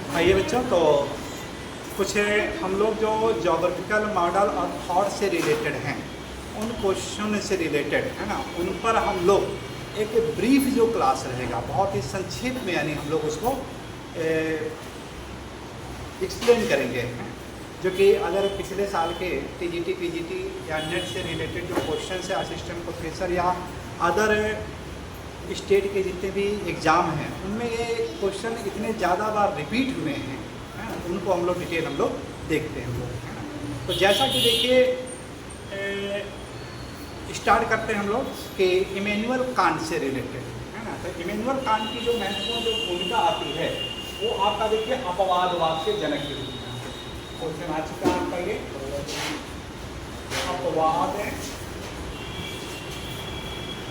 आइए बच्चों, तो कुछ हम लोग जो जोग्राफिकल मॉडल और थॉट से रिलेटेड हैं, उन क्वेश्चन से रिलेटेड है ना, उन पर हम लोग एक ब्रीफ जो क्लास रहेगा, बहुत ही संक्षिप्त में, यानी हम लोग उसको एक्सप्लेन करेंगे, जो कि अगर पिछले साल के टीजीटी, पीजीटी या नेट से रिलेटेड जो क्वेश्चन है, असिस्टेंट प्रोफेसर या अदर स्टेट के जितने भी एग्ज़ाम हैं, उनमें ये क्वेश्चन इतने ज़्यादा बार रिपीट हुए हैं, है ना, उनको हम लोग डिटेल हम लोग देखते हैं लोग, है ना। तो जैसा कि देखिए, स्टार्ट करते हैं हम लोग कि इमैनुअल कांट से रिलेटेड, है ना। तो इमैनुअल कांट की जो महत्वपूर्ण जो भूमिका आती है, वो आपका देखिए अपवादवाद के जनक के रूप में क्वेश्चन आ चुका है आपका। ये अपवाद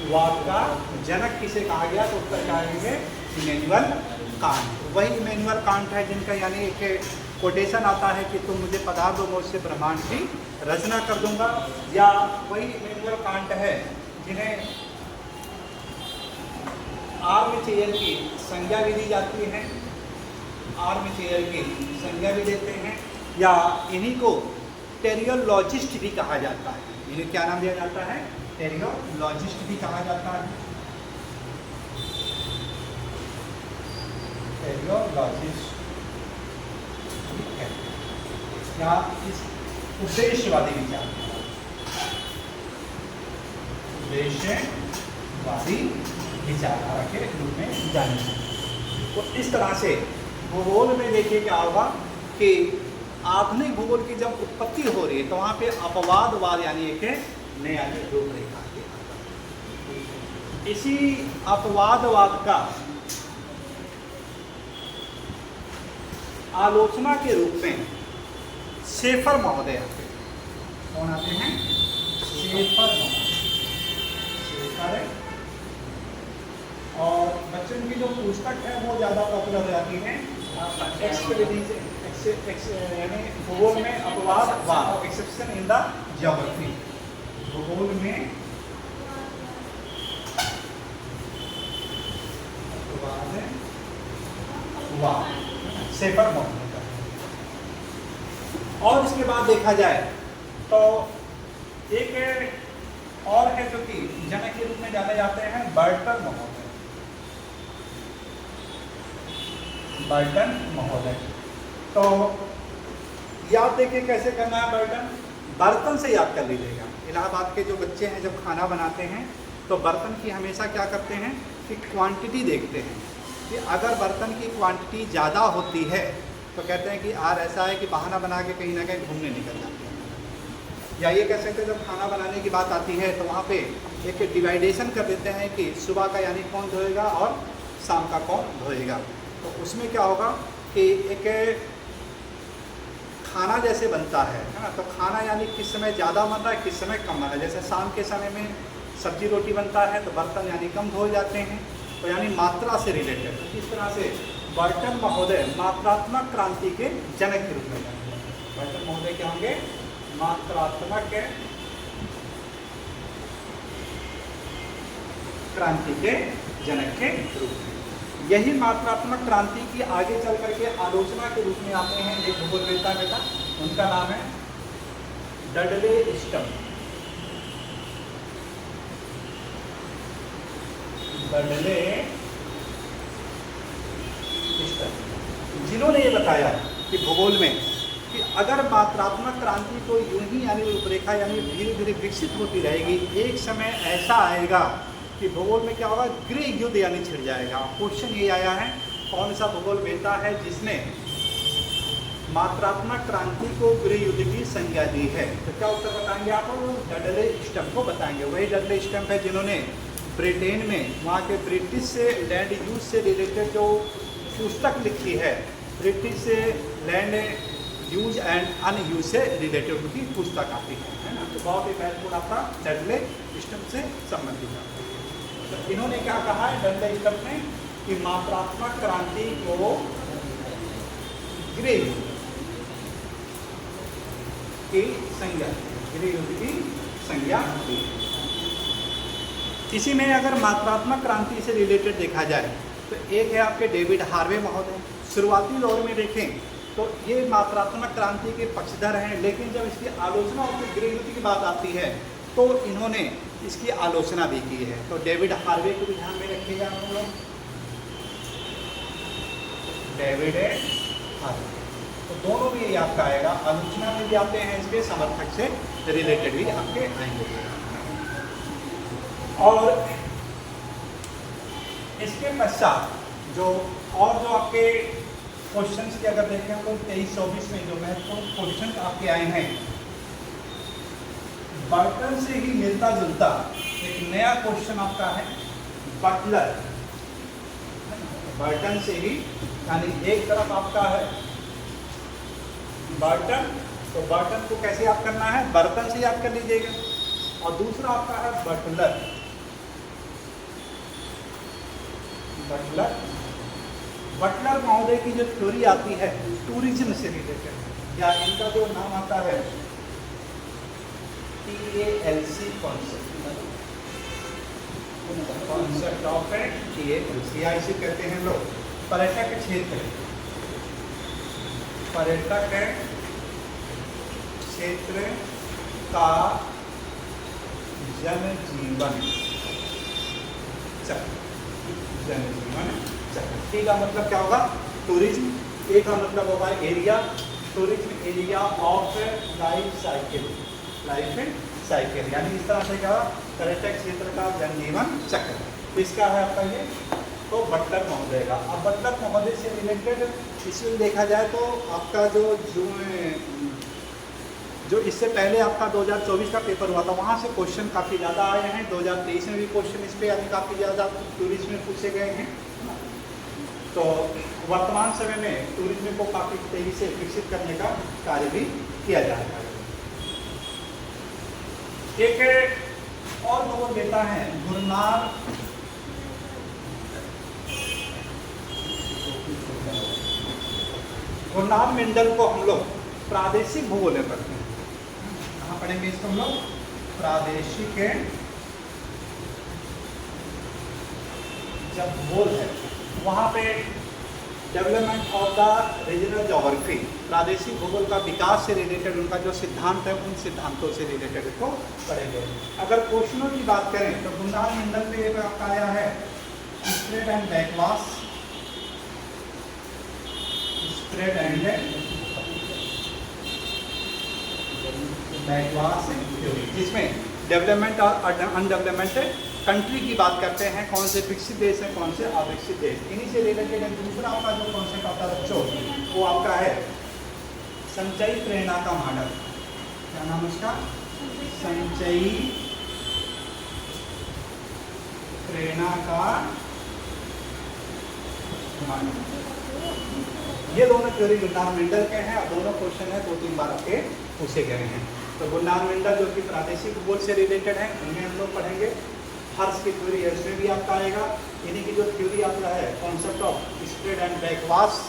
वाद का जनक किसे कहा गया, तो उत्तर क्या आएंगे, इमैनुअल कांट। वही इमैनुअल कांट है जिनका यानी एक कोटेशन आता है कि तुम मुझे पदार्थ दो, मैं उससे ब्रह्मांड की रचना कर दूंगा। या वही इमैनुअल कांट है जिन्हें आर्म चेयर की संज्ञा भी दी जाती है, आर्म चेयर की संज्ञा भी देते हैं, या इन्हीं को टेरियोलॉजिस्ट भी कहा जाता है। इन्हें क्या नाम दिया जाता है, टेरियोलॉजिस्ट भी कहा जाता है। टेरियोलॉजिस्ट या इस उद्देश्यवादी विचार, उद्देश्यवादी विचारधारा के रूप में जाने जाते। तो इस तरह से भूगोल में देखिए क्या होगा कि आधुनिक भूगोल की जब उत्पत्ति हो रही है, तो वहाँ पे अपवादवाद यानी एक नया रूपरेखा के, इसी अपवादवाद का आलोचना के रूप में शेफर महोदय आते हैं। कौन आते हैं, शेफर महोदय। और बच्चों की जो पुस्तक है वो ज़्यादा पॉपुलर हो जाती है, यानी भूगोल में अपवादवाद, एक्सेप्शन इन द ज्योग्राफी। भूगोल में अपवादवाद, शेफर महोदय। और इसके बाद देखा जाए तो एक और है जो कि जनक के रूप में जाने जाते हैं, बर्टन महोदय। बर्टन महोदय, तो याद देखिए कैसे करना है। बर्तन से याद कर लीजिएगा। इलाहाबाद के जो बच्चे हैं जब खाना बनाते हैं तो बर्तन की हमेशा क्या करते हैं कि क्वांटिटी देखते हैं, कि अगर बर्तन की क्वांटिटी ज़्यादा होती है तो कहते हैं कि यार ऐसा है कि बहाना बना के कहीं ना कहीं घूमने निकल जाते हैं। या ये कह सकते हैं जब खाना बनाने की बात आती है तो वहाँ पे एक डिवाइडेशन कर देते हैं कि सुबह का यानी कौन धोएगा और शाम का कौन धोएगा। तो उसमें क्या होगा कि एक खाना जैसे बनता है ना, तो खाना यानी किस समय ज़्यादा बन रहा है, किस समय कम बन रहा है। जैसे शाम के समय में सब्जी रोटी बनता है तो बर्तन यानी कम धोए जाते हैं, तो यानी मात्रा से रिलेटेड। तो इस तरह से बर्टन महोदय मात्रात्मक क्रांति के जनक के रूप में जाने जाते हैं। बर्टन महोदय क्या होंगे, मात्रात्मक क्रांति के जनक के रूप में। यही मात्रात्मक क्रांति की आगे चल करके आलोचना के रूप में आते हैं एक भूगोलवेत्ता बेटा, उनका नाम है डडले स्टम। डडले स्टम, जिन्होंने ये बताया कि भूगोल में कि अगर मात्रात्मक क्रांति को यूं ही यानी रूपरेखा यानी धीरे धीरे विकसित होती रहेगी, एक समय ऐसा आएगा कि भूगोल में क्या होगा, गृह युद्ध यानी छिड़ जाएगा। क्वेश्चन ये आया है कौन सा भूगोल वेत्ता है जिसने मात्रात्मक क्रांति को गृह युद्ध की संज्ञा दी है। तो क्या उत्तर बताएंगे आप, डडले स्टम को बताएंगे। वही डडले स्टम है जिन्होंने ब्रिटेन में वहाँ के ब्रिटिश से लैंड यूज से रिलेटेड जो पुस्तक लिखी है, ब्रिटिश से लैंड यूज एंड अनयूज से रिलेटेड उनकी पुस्तक आती है ना। तो बहुत ही महत्वपूर्ण आपका डडले स्टम से संबंधित है। तो इन्होंने क्या कहा है डडले स्टम ने कि मात्रात्मक क्रांति को गृह की संज्ञा, गृह युद्ध की संज्ञा दी। इसी में अगर मात्रात्मक क्रांति से रिलेटेड देखा जाए तो एक है आपके डेविड हार्वे महोदय, शुरुआती दौर में देखें तो ये मात्रात्मक क्रांति के पक्षधर हैं, लेकिन जब इसकी आलोचना और गृह युद्ध की बात आती है तो इन्होंने इसकी आलोचना भी की है। तो डेविड हार्वे को भी ध्यान में रखिएगा हम लोग, डेविड हार्वे, तो दोनों भी आपका आएगा, आलोचना में भी आते हैं, इसके समर्थक से रिलेटेड भी आपके आएंगे। और इसके पश्चात जो आपके क्वेश्चंस के अगर देखें तो 23-24 में जो महत्वपूर्ण क्वेश्चन आपके आए हैं, बर्टन से ही मिलता जुलता एक नया क्वेश्चन आपका है बटलर। बर्टन से ही, यानी एक तरफ आपका है बर्टन, तो बर्टन को कैसे याद करना है, बर्तन से याद कर लीजिएगा, और दूसरा आपका है बटलर। बटलर महोदय की जो थ्योरी आती है टूरिज्म से रिलेटेड, या इनका जो नाम आता है TALC कॉन्सेप्ट ऑफ TALC, या इसे कहते हैं लोग पर्यटक क्षेत्र, पर्यटक क्षेत्र का जनजीवन चक्र। जनजीवन चक्र, टी का मतलब क्या होगा, टूरिज्म, ए का मतलब होगा area, tourism area of life cycle, life cycle, यानी इस तरह से क्या पर्यटक क्षेत्र का जनजीवन चक्र, तो इसका है आपका ये तो बटलर महोदय का। अब बटलर महोदय से रिलेटेड इसमें देखा जाए तो आपका जो इससे पहले आपका 2024 का पेपर हुआ था, वहाँ से क्वेश्चन काफ़ी ज़्यादा आए हैं। 2023 में भी क्वेश्चन इस पर यानी काफ़ी ज़्यादा टूरिज्म में पूछे गए हैं। तो वर्तमान समय में टूरिज्म को काफ़ी तेज़ी से विकसित करने का कार्य भी किया जा रहा है। एक और लोग देता है गुरनार मंडल को हम लोग प्रादेशिक भूगोल में पढ़ते हैं। कहाँ पढ़ेंगे इसको हम लोग, प्रादेशिक जब भूगोल है वहाँ पे development of the regional geography, प्रादेशिक भूगोल का विकास से रिलेटेड उनका जो सिद्धांत है उन सिद्धांतों से रिलेटेड इसको पढ़ेंगे। अगर क्वेश्चनों की बात करें तो गुरनार मंडल पे आपका आया है spread and backwash, spread and backwash theory, जिसमें डेवलपमेंट और अनडेवलपमेंट कंट्री की बात करते हैं, कौन से विकसित देश है कौन से अविकसित देश, इन्हीं से रिलेटेड है। दूसरा आपका जो कॉन्सेप्ट आता है बच्चों वो आपका है संचयी प्रेरणा का मॉडल। क्या नाम उसका, संचयी प्रेरणा का मॉडल। ये दोनों थ्योरी गुरनार मंडल के हैं और दोनों क्वेश्चन है 2-3 बार आपके पूछे गए हैं। तो गुरनार मंडल जो कि प्रादेशिक भूगोल से रिलेटेड है उनमें हम लोग पढ़ेंगे। हर्ष की थ्योरी है उसमें भी आपका आएगा। इन्हीं की जो थ्योरी आपका है कॉन्सेप्ट ऑफ स्प्रेड एंड बैकवाश,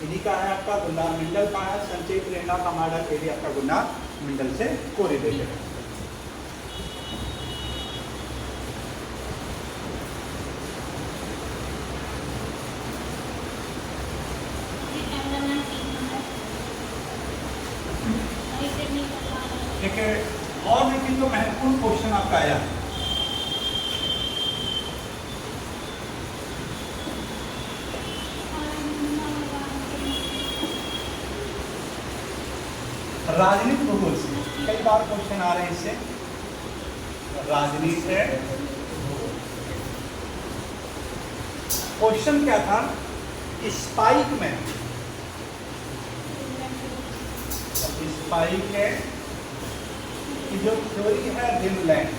इन्हीं का है आपका गुरनार मंडल का है। संचयी प्रेरणा का मॉडल ये भी आपका गुरनार मंडल से कोरिलेटेड है। एक और लेकिन जो महत्वपूर्ण क्वेश्चन आपका आया है राजनीति भूगोल से, कई बार क्वेश्चन आ रहे हैं इससे, राजनीति से क्वेश्चन क्या था, स्पाइक में स्पाइक है कि जो थ्योरी है रिमलैंड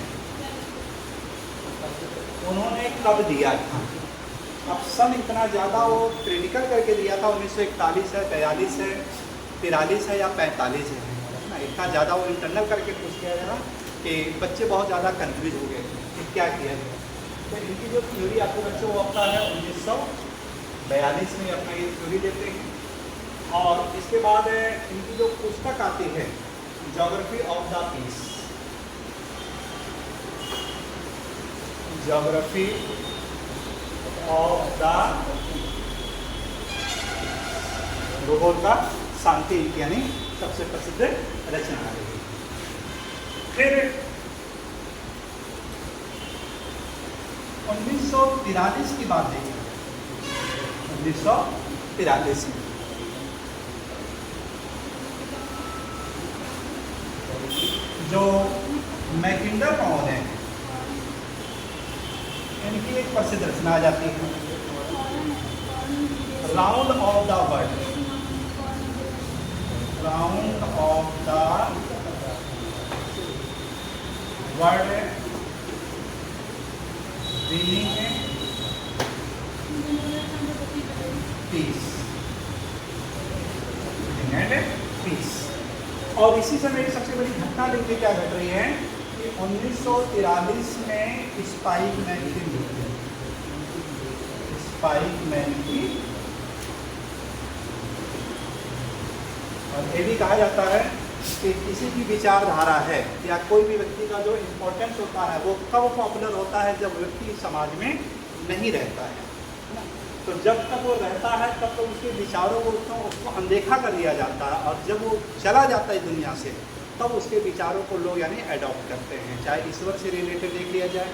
उन्होंने कब दिया था। अब सन इतना ज़्यादा वो क्रिटिकल करके दिया था, 1941 है, 43 है, 43 है या 45 है ना, इतना ज़्यादा वो इंटरनल करके पूछ किया गया कि बच्चे बहुत ज़्यादा कंफ्यूज हो गए कि क्या किया जाए। तो इनकी जो थ्योरी आपके बच्चों को आता है 1942 में अपना ये थ्योरी देते हैं। और इसके बाद इनकी जो पुस्तक आती है geography of the peace, geography of the भूगोल का शांति यानी सबसे प्रसिद्ध रचना है। फिर 1943 की बात देखिए, 1943 में जो मैकिंडर महोदय हैं, इनकी एक प्रसिद्ध रचना आ जाती है, round of the world, round of the world being peace and peace. और इसी समय एक सबसे बड़ी घटना देखिए क्या घट रही है कि 1943 में स्पाइकमैन की मृत्यु, स्पाइकमैन की, और ये भी कहा जाता है कि किसी की विचारधारा है या कोई भी व्यक्ति का जो इम्पोर्टेंस होता है वो कब पॉपुलर होता है, जब व्यक्ति समाज में नहीं रहता है। तो जब तक वो रहता है तब तो उसके विचारों को उसको अनदेखा कर दिया जाता है, और जब वो चला जाता है दुनिया से तब उसके विचारों को लोग यानी अडॉप्ट करते हैं। चाहे ईश्वर से रिलेटेड देख लिया जाए,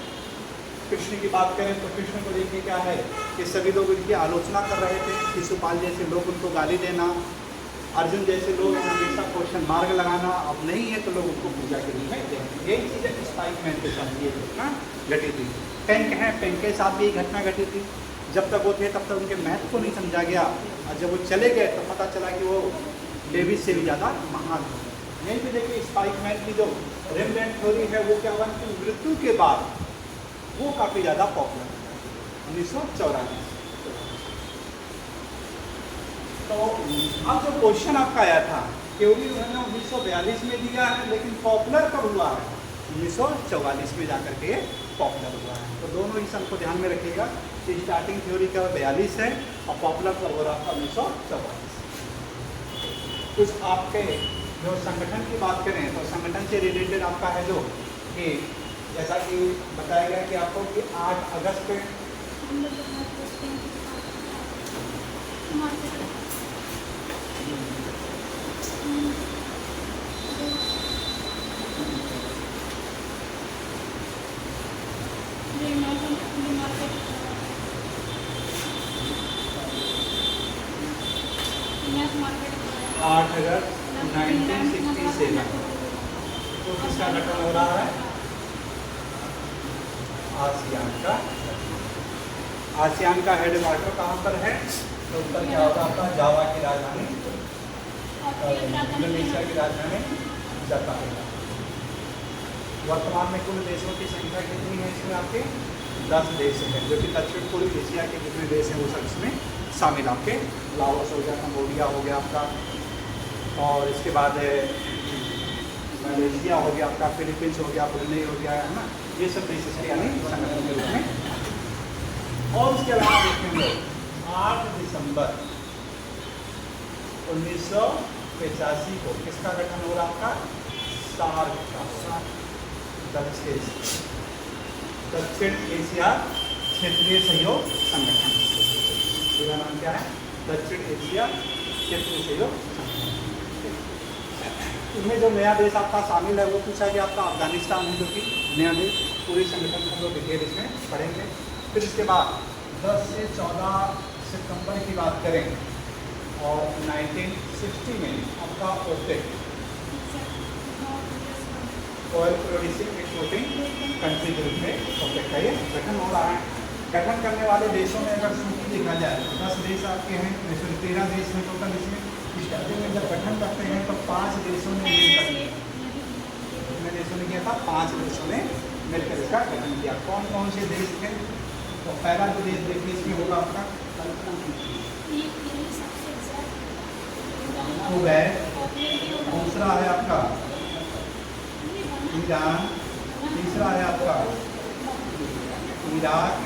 कृष्ण की बात करें तो कृष्ण को देखिए क्या है कि सभी लोग इनकी आलोचना कर रहे थे, शिशुपाल जैसे लोग उनको गाली देना, अर्जुन जैसे लोग हमेशा क्वेश्चन मार्क लगाना, अब नहीं है तो लोग उनको पूजा के लिए देंगे। यही चीज़ें स्पाइकमैन के साथ ये घटना घटी थी। पेंक है, पेंक के साथ भी घटना घटी थी। जब तक वो थे तब तक उनके महत्व को नहीं समझा गया, और जब वो चले गए तो पता चला कि वो डेविड से भी ज़्यादा महान थे। यहीं पे देखिए स्पाइकमैन की जो रेमब्रैंट थ्योरी है वो क्या हुआ, उनकी मृत्यु के बाद वो काफ़ी ज़्यादा पॉपुलर है 1944। तो अब जो क्वेश्चन आपका आया था थ्योरी उन्होंने 1942 में दिया है, लेकिन पॉपुलर कब हुआ है, 1944 में जाकर के पॉपुलर हुआ है। तो दोनों ही सब को ध्यान में रखिएगा कि स्टार्टिंग थ्योरी का 42 है और पॉपुलर कब हो रहा था 1944। कुछ आपके जो संगठन की बात करें तो संगठन से रिलेटेड आपका है जो कि जैसा कि बताया गया कि आपको कि 8 अगस्त आठ अगस्त 1967 तो किसका गठन हो रहा है, आसियान का। आसियान का हेडक्वार्टर कहाँ पर है, तो उत्तर क्या होगा आपका, जावा की राजधानी, इंडोनेशिया की राजधानी जकार्ता। वर्तमान में कुल देशों की संख्या कितनी है इसमें, आपके 10 देश हैं, जो कि दक्षिण पूर्व एशिया के जितने देश हैं वो सब इसमें शामिल। आपके लाओस हो गया, कंबोडिया हो गया आपका, और इसके बाद मलेशिया हो गया आपका, फिलीपींस हो गया, ब्रुनेई हो गया, है ना, ये सब देश इसके यानी संगठन के रूप में। और उसके अलावा देखेंगे 8 दिसंबर 1985 को किसका गठन हो रहा आपका, सार्क का, दक्षिण एशिया क्षेत्रीय सहयोग संगठन। पूरा नाम क्या है, दक्षिण एशिया क्षेत्रीय सहयोग संगठन। इसमें जो नया देश आपका शामिल है वो पूछा गया आपका अफगानिस्तान है, जो कि नया देश। पूरे संगठन को लोग डिटेल इसमें पढ़ेंगे। फिर इसके बाद 10 से 14 सितंबर की बात करें और 1960 में आपका OPEC, oil producing exporting country के रूप में ओपेक का ये गठन हो रहा है। गठन करने वाले देशों में अगर सूची देखा जाए तो 10 देश आपके हैं, 13 देश में टोटल। इसमें स्टार्टिंग में जब गठन करते हैं तो 5 देशों ने मिलकर, कितने देशों ने किया था, 5 देशों ने मिलकर इसका गठन किया। कौन कौन से देश थे, तो पहला जो देश देखिए इसमें होगा आपका कुवैत, दूसरा है आपका ईरान, तीसरा है आपका इराक,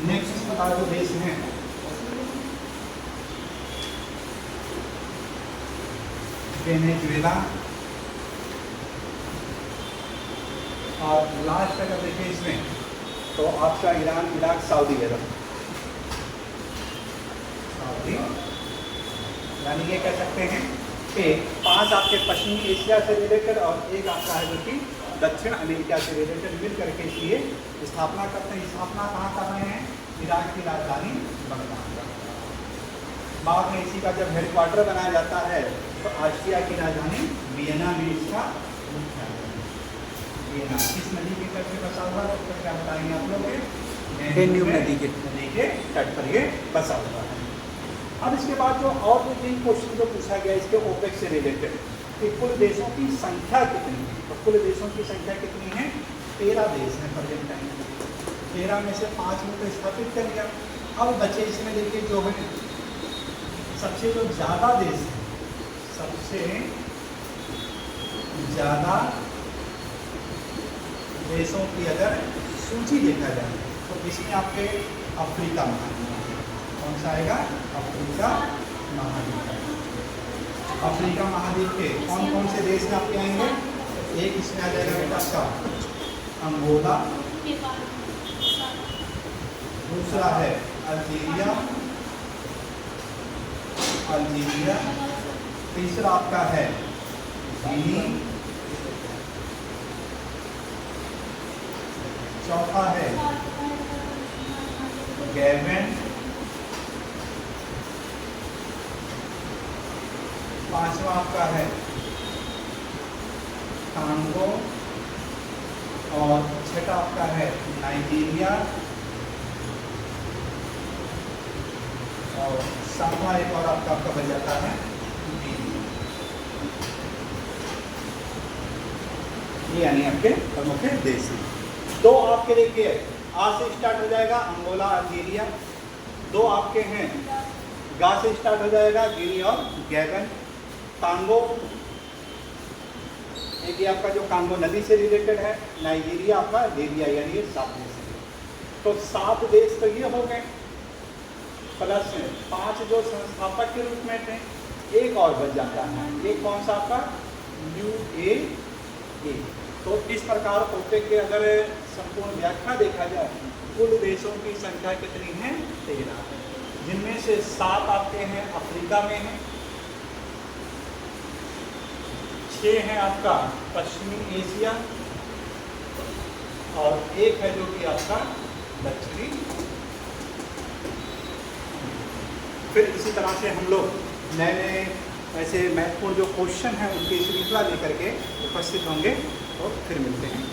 नेक्स्ट इस प्रकार जो देश हैं वेनेजुएला, और लास्ट अगर देखें इसमें तो आपका ईरान, इराक, सऊदी अरब, सऊदी यानी ये कह सकते हैं कि 5 आपके पश्चिमी एशिया से रिलेटेड और एक आपका है जो कि दक्षिण अमेरिका से रिलेटेड मिल करके इसलिए स्थापना करते हैं। स्थापना कहाँ कर रहे हैं? इराक की राजधानी बगदाद। बाद में इसी का जब हेडक्वार्टर बनाया जाता है तो ऑस्ट्रिया की राजधानी वियना में इसका मुख्यालय। वियना किस नदी के तट पे बसा हुआ है? तो क्या बताएंगे आप लोग? डेन्यूब नदी के तट पर ये बसा हुआ है। अब इसके बाद जो और जो 3 क्वेश्चन जो पूछा गया इसके ओपेक से रिलेटेड कि कुल देशों की संख्या कितनी है? तो कुल देशों की संख्या कितनी है? 13 देश हैं प्रेजेंट टाइम में। 13 में से 5 में तो स्थापित कर लिया। अब बचे इसमें देखिए जो है सबसे जो ज़्यादा देश है, सबसे ज़्यादा देशों की अगर सूची देखा जाए तो इसमें आपके अफ्रीका महाद्वीप कौन सा आएगा? अफ्रीका महाद्वीप। अफ्रीका महाद्वीप के कौन कौन से देश में आपके आएंगे? एक इसमें आ जाएगा बेटा आपका अंगोला, दूसरा है अल्जीरिया, तीसरा आपका है गिनी, चौथा है गैबन, पांचवा आपका है कांगो और छठा आपका है नाइजीरिया और सातवां एक और आपका बन जाता है ये, यानी आपके प्रमुख देश हैं। 2 आपके देखिए आ से स्टार्ट हो जाएगा अंगोला अल्जीरिया, 2 आपके हैं गा से स्टार्ट हो जाएगा गिनी और गैबन। कांगो एक ये आपका जो कांगो नदी से रिलेटेड है, नाइजीरिया आपका लिबिया, यानी ये 7 देश है। तो 7 देश तो ये हो गए, प्लस 5 जो संस्थापक के रूप में थे, एक और बच जाता है। एक कौन सा आपका? UAE। तो इस प्रकार ओपेक के अगर संपूर्ण व्याख्या देखा जाए कुल देशों की संख्या कितनी है? 13, जिनमें से 7 आपके हैं अफ्रीका में हैं, 6 हैं आपका पश्चिमी एशिया और एक है जो कि आपका दक्षिणी। फिर इसी तरह से हम लोग नए नए ऐसे महत्वपूर्ण जो क्वेश्चन हैं उनकी श्रृंखला लेकर के उपस्थित होंगे और फिर मिलते हैं।